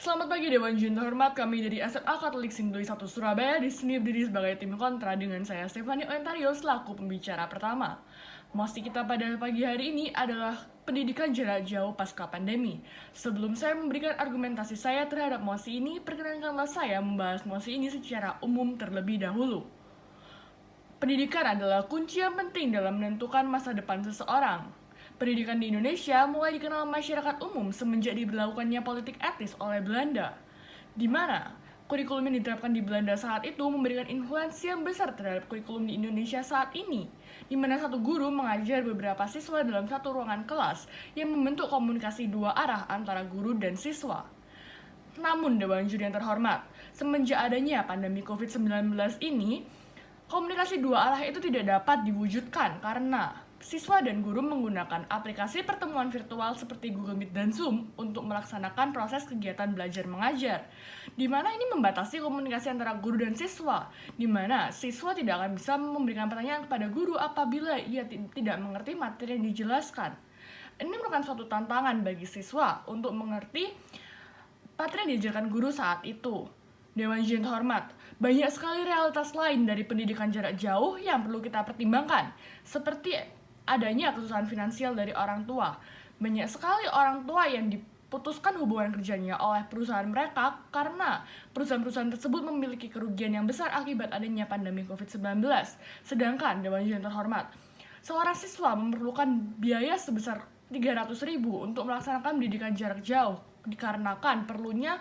Selamat pagi Dewan Jun terhormat, kami dari SMA Katolik Sindui 1 Surabaya di sini berdiri sebagai tim kontra dengan saya Stefani Ontario selaku pembicara pertama. Mosi kita pada pagi hari ini adalah pendidikan jarak jauh pasca pandemi. Sebelum saya memberikan argumentasi saya terhadap mosi ini, perkenankanlah saya membahas mosi ini secara umum terlebih dahulu. Pendidikan adalah kunci yang penting dalam menentukan masa depan seseorang. Pendidikan di Indonesia mulai dikenal masyarakat umum semenjak diberlakukannya politik etis oleh Belanda, di mana kurikulum yang diterapkan di Belanda saat itu memberikan influensi yang besar terhadap kurikulum di Indonesia saat ini, di mana satu guru mengajar beberapa siswa dalam satu ruangan kelas yang membentuk komunikasi dua arah antara guru dan siswa. Namun, Dewan Juri yang terhormat, semenjak adanya pandemi COVID-19 ini, komunikasi dua arah itu tidak dapat diwujudkan karena siswa dan guru menggunakan aplikasi pertemuan virtual seperti Google Meet dan Zoom untuk melaksanakan proses kegiatan belajar mengajar, di mana ini membatasi komunikasi antara guru dan siswa, di mana siswa tidak akan bisa memberikan pertanyaan kepada guru apabila ia tidak mengerti materi yang dijelaskan. Ini merupakan suatu tantangan bagi siswa untuk mengerti materi yang diajarkan guru saat itu. Dewan Juri terhormat, banyak sekali realitas lain dari pendidikan jarak jauh yang perlu kita pertimbangkan, seperti adanya kesusahan finansial dari orang tua. Banyak sekali orang tua yang diputuskan hubungan kerjanya oleh perusahaan mereka karena perusahaan-perusahaan tersebut memiliki kerugian yang besar akibat adanya pandemi COVID-19. Sedangkan, Dewan Juri terhormat, seorang siswa memerlukan biaya sebesar 300.000 untuk melaksanakan pendidikan jarak jauh dikarenakan perlunya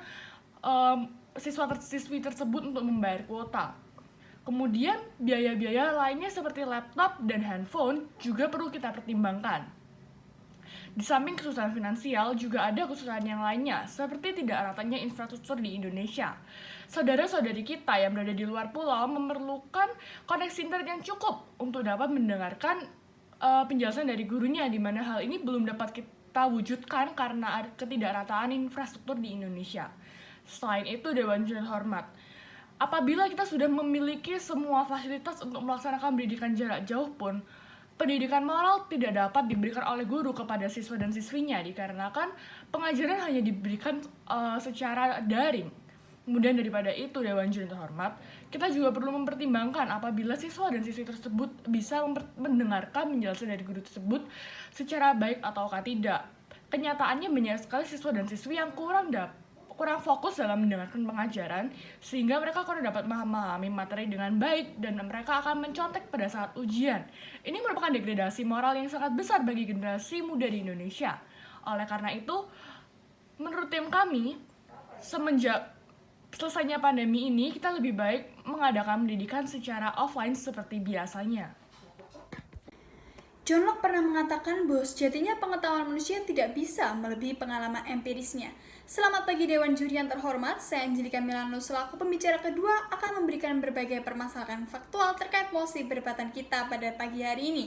siswa-siswi tersebut untuk membayar kuota. Kemudian biaya-biaya lainnya seperti laptop dan handphone juga perlu kita pertimbangkan. Di samping kesusahan finansial juga ada kesusahan yang lainnya seperti tidak ratanya infrastruktur di Indonesia. Saudara-saudari kita yang berada di luar pulau memerlukan koneksi internet yang cukup untuk dapat mendengarkan penjelasan dari gurunya, di mana hal ini belum dapat kita wujudkan karena ketidakrataan infrastruktur di Indonesia. Selain itu, Dewan Juri hormat, apabila kita sudah memiliki semua fasilitas untuk melaksanakan pendidikan jarak jauh pun, pendidikan moral tidak dapat diberikan oleh guru kepada siswa dan siswinya dikarenakan pengajaran hanya diberikan secara daring. Kemudian daripada itu, Dewan Juri terhormat, kita juga perlu mempertimbangkan apabila siswa dan siswi tersebut bisa mendengarkan penjelasan dari guru tersebut secara baik ataukah tidak. Kenyataannya banyak sekali siswa dan siswi yang kurang fokus dalam mendengarkan pengajaran sehingga mereka kurang dapat memahami materi dengan baik dan mereka akan mencontek pada saat ujian. Ini merupakan degradasi moral yang sangat besar bagi generasi muda di Indonesia. Oleh karena itu, menurut tim kami, semenjak selesainya pandemi ini, kita lebih baik mengadakan pendidikan secara offline seperti biasanya. John Locke pernah mengatakan bahwa sejatinya pengetahuan manusia tidak bisa melebihi pengalaman empirisnya. Selamat pagi Dewan Juri yang terhormat, saya Angelika Milano selaku pembicara kedua akan memberikan berbagai permasalahan faktual terkait mosi perdebatan kita pada pagi hari ini.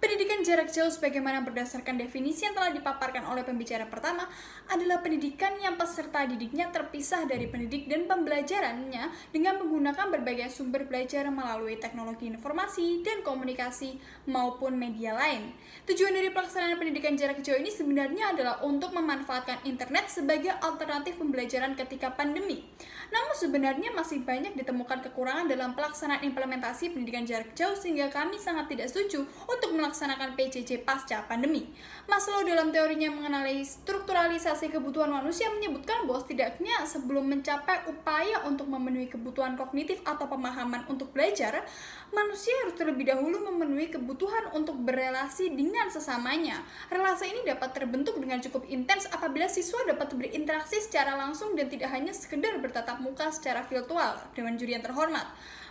Pendidikan jarak jauh sebagaimana berdasarkan definisi yang telah dipaparkan oleh pembicara pertama adalah pendidikan yang peserta didiknya terpisah dari pendidik dan pembelajarannya dengan menggunakan berbagai sumber belajar melalui teknologi informasi dan komunikasi maupun media lain. Tujuan dari pelaksanaan pendidikan jarak jauh ini sebenarnya adalah untuk memanfaatkan internet sebagai alternatif pembelajaran ketika pandemi. Namun sebenarnya masih banyak ditemukan kekurangan dalam pelaksanaan implementasi pendidikan jarak jauh sehingga kami sangat tidak setuju untuk melaksanakan PJJ pasca pandemi. Maslow dalam teorinya mengenai strukturalisasi kebutuhan manusia menyebutkan bahwa setidaknya sebelum mencapai upaya untuk memenuhi kebutuhan kognitif atau pemahaman untuk belajar, manusia harus terlebih dahulu memenuhi kebutuhan untuk berelasi dengan sesamanya. Relasi ini dapat terbentuk dengan cukup intens apabila siswa dapat berinteraksi secara langsung dan tidak hanya sekedar bertatap muka secara virtual. Dewan Juri yang terhormat,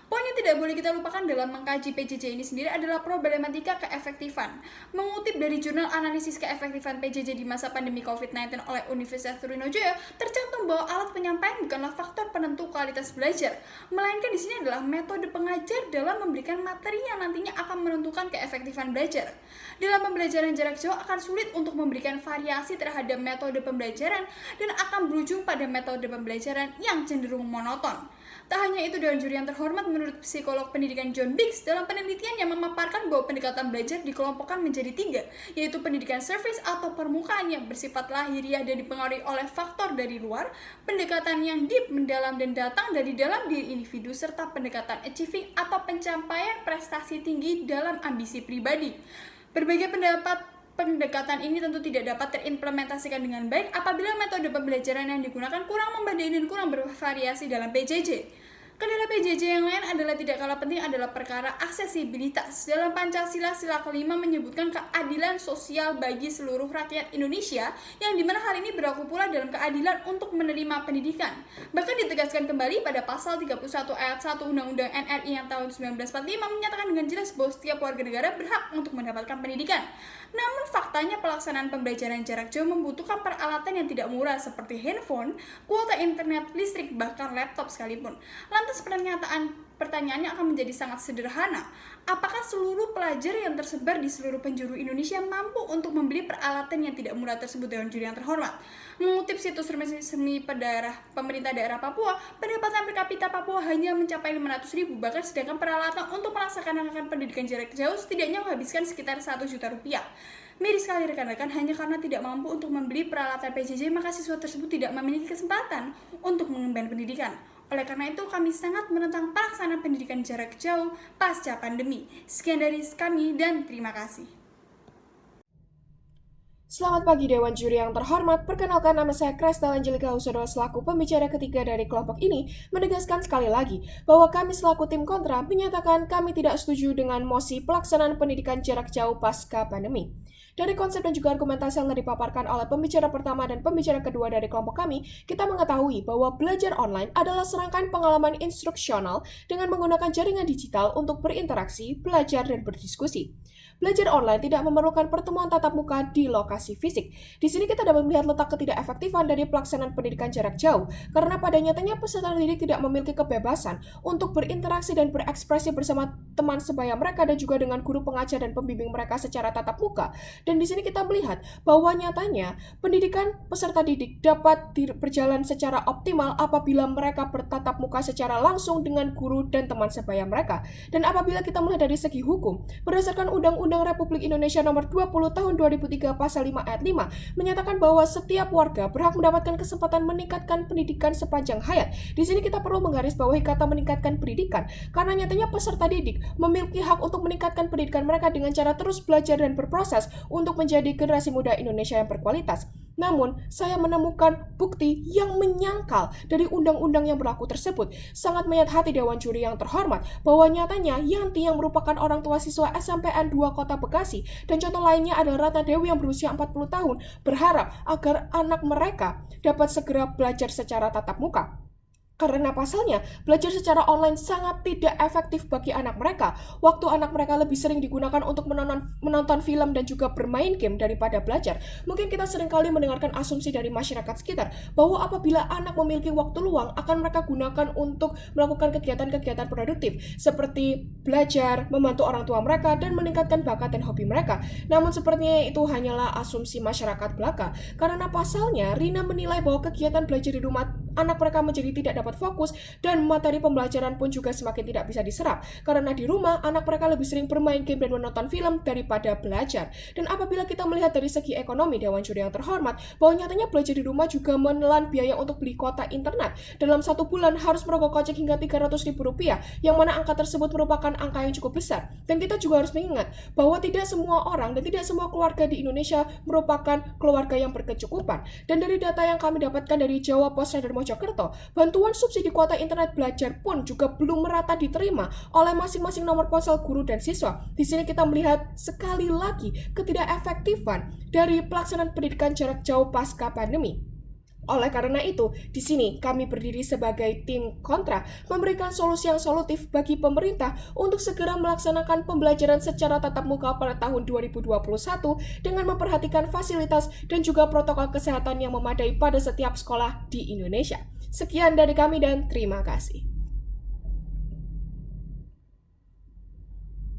poin yang tidak boleh kita lupakan dalam mengkaji PJJ ini sendiri adalah problematika keefektifan. Mengutip dari jurnal analisis keefektifan PJJ di masa pandemi COVID-19 oleh Universitas Sriwijaya, tercantum bahwa alat penyampaian bukanlah faktor penentu kualitas belajar, melainkan di sini adalah metode pengajar dalam memberikan materi yang nantinya akan menentukan keefektifan belajar. Dalam pembelajaran jarak jauh akan sulit untuk memberikan variasi terhadap metode pembelajaran dan akan berujung pada metode pembelajaran yang cenderung monoton. Tak hanya itu, Dewan Juri yang terhormat, menurut psikolog pendidikan John Biggs, dalam penelitian yang memaparkan bahwa pendekatan belajar dikelompokkan menjadi 3, yaitu pendidikan surface atau permukaan yang bersifat lahiriah dan dipengaruhi oleh faktor dari luar, pendekatan yang deep mendalam dan datang dari dalam diri individu, serta pendekatan achieving atau pencapaian prestasi tinggi dalam ambisi pribadi. Berbagai pendekatan ini tentu tidak dapat terimplementasikan dengan baik apabila metode pembelajaran yang digunakan kurang memadai dan kurang bervariasi dalam PJJ. Kendala PJJ yang lain adalah tidak kalah penting adalah perkara aksesibilitas. Dalam Pancasila sila kelima menyebutkan keadilan sosial bagi seluruh rakyat Indonesia, yang dimana hal ini berlaku pula dalam keadilan untuk menerima pendidikan. Bahkan ditegaskan kembali pada pasal 31 ayat 1 Undang-Undang NRI yang tahun 1945 menyatakan dengan jelas bahwa setiap warga negara berhak untuk mendapatkan pendidikan. Namun faktanya pelaksanaan pembelajaran jarak jauh membutuhkan peralatan yang tidak murah seperti handphone, kuota internet, listrik, bahkan laptop sekalipun. Lantas pertanyaannya akan menjadi sangat sederhana. Apakah seluruh pelajar yang tersebar di seluruh penjuru Indonesia mampu untuk membeli peralatan yang tidak murah tersebut? Dewan Juri yang terhormat mengutip situs resmi pemerintah daerah Papua, pendapatan per kapita Papua hanya mencapai 500.000, bahkan sedangkan peralatan untuk melaksanakan pendidikan jarak jauh setidaknya menghabiskan sekitar 1 juta rupiah. Miris sekali rekan-rekan, hanya karena tidak mampu untuk membeli peralatan PJJ, maka siswa tersebut tidak memiliki kesempatan untuk mengemban pendidikan. Oleh karena itu, kami sangat menentang pelaksanaan pendidikan jarak jauh pasca pandemi. Sekian dari kami dan terima kasih. Selamat pagi Dewan Juri yang terhormat, perkenalkan nama saya Krestal Angelika Husodo selaku pembicara ketiga dari kelompok ini, menegaskan sekali lagi bahwa kami selaku tim kontra menyatakan kami tidak setuju dengan mosi pelaksanaan pendidikan jarak jauh pasca pandemi. Dari konsep dan juga argumentasi yang dipaparkan oleh pembicara pertama dan pembicara kedua dari kelompok kami, kita mengetahui bahwa belajar online adalah serangkaian pengalaman instruksional dengan menggunakan jaringan digital untuk berinteraksi, belajar, dan berdiskusi. Belajar online tidak memerlukan pertemuan tatap muka di lokasi fisik. Di sini kita dapat melihat letak ketidakefektifan dari pelaksanaan pendidikan jarak jauh, karena pada nyatanya peserta didik tidak memiliki kebebasan untuk berinteraksi dan berekspresi bersama teman sebaya mereka dan juga dengan guru pengajar dan pembimbing mereka secara tatap muka. Dan di sini kita melihat bahwa nyatanya pendidikan peserta didik dapat berjalan secara optimal apabila mereka bertatap muka secara langsung dengan guru dan teman sebaya mereka. Dan apabila kita melihat dari segi hukum, berdasarkan Undang-Undang Republik Indonesia Nomor 20 Tahun 2003 Pasal 5 Ayat 5 menyatakan bahwa setiap warga berhak mendapatkan kesempatan meningkatkan pendidikan sepanjang hayat. Di sini kita perlu menggarisbawahi kata meningkatkan pendidikan, karena nyatanya peserta didik memiliki hak untuk meningkatkan pendidikan mereka dengan cara terus belajar dan berproses untuk menjadi generasi muda Indonesia yang berkualitas. Namun, saya menemukan bukti yang menyangkal dari undang-undang yang berlaku tersebut. Sangat menyayat hati Dewan Juri yang terhormat bahwa nyatanya Yanti yang merupakan orang tua siswa SMPN 2 Kota Bekasi dan contoh lainnya adalah Ratna Dewi yang berusia 40 tahun berharap agar anak mereka dapat segera belajar secara tatap muka. Karena pasalnya, belajar secara online sangat tidak efektif bagi anak mereka. Waktu anak mereka lebih sering digunakan untuk menonton film dan juga bermain game daripada belajar. Mungkin kita seringkali mendengarkan asumsi dari masyarakat sekitar bahwa apabila anak memiliki waktu luang, akan mereka gunakan untuk melakukan kegiatan-kegiatan produktif seperti belajar, membantu orang tua mereka, dan meningkatkan bakat dan hobi mereka. Namun sepertinya itu hanyalah asumsi masyarakat belaka. Karena pasalnya, Rina menilai bahwa kegiatan belajar di rumah anak mereka menjadi tidak dapat fokus dan materi pembelajaran pun juga semakin tidak bisa diserap karena di rumah anak mereka lebih sering bermain game dan menonton film daripada belajar. Dan apabila kita melihat dari segi ekonomi Dewan Juri yang terhormat bahwa nyatanya belajar di rumah juga menelan biaya untuk beli kuota internet dalam 1 bulan harus merogoh kocek hingga Rp300.000 yang mana angka tersebut merupakan angka yang cukup besar. Dan kita juga harus mengingat bahwa tidak semua orang dan tidak semua keluarga di Indonesia merupakan keluarga yang berkecukupan. Dan dari data yang kami dapatkan dari Jawa Pos dan Mojokerto, bantuan subsidi kuota internet belajar pun juga belum merata diterima oleh masing-masing nomor ponsel guru dan siswa. Di sini kita melihat sekali lagi ketidakefektifan dari pelaksanaan pendidikan jarak jauh pasca pandemi. Oleh karena itu, di sini kami berdiri sebagai tim kontra, memberikan solusi yang solutif bagi pemerintah untuk segera melaksanakan pembelajaran secara tatap muka pada tahun 2021 dengan memperhatikan fasilitas dan juga protokol kesehatan yang memadai pada setiap sekolah di Indonesia. Sekian dari kami dan terima kasih.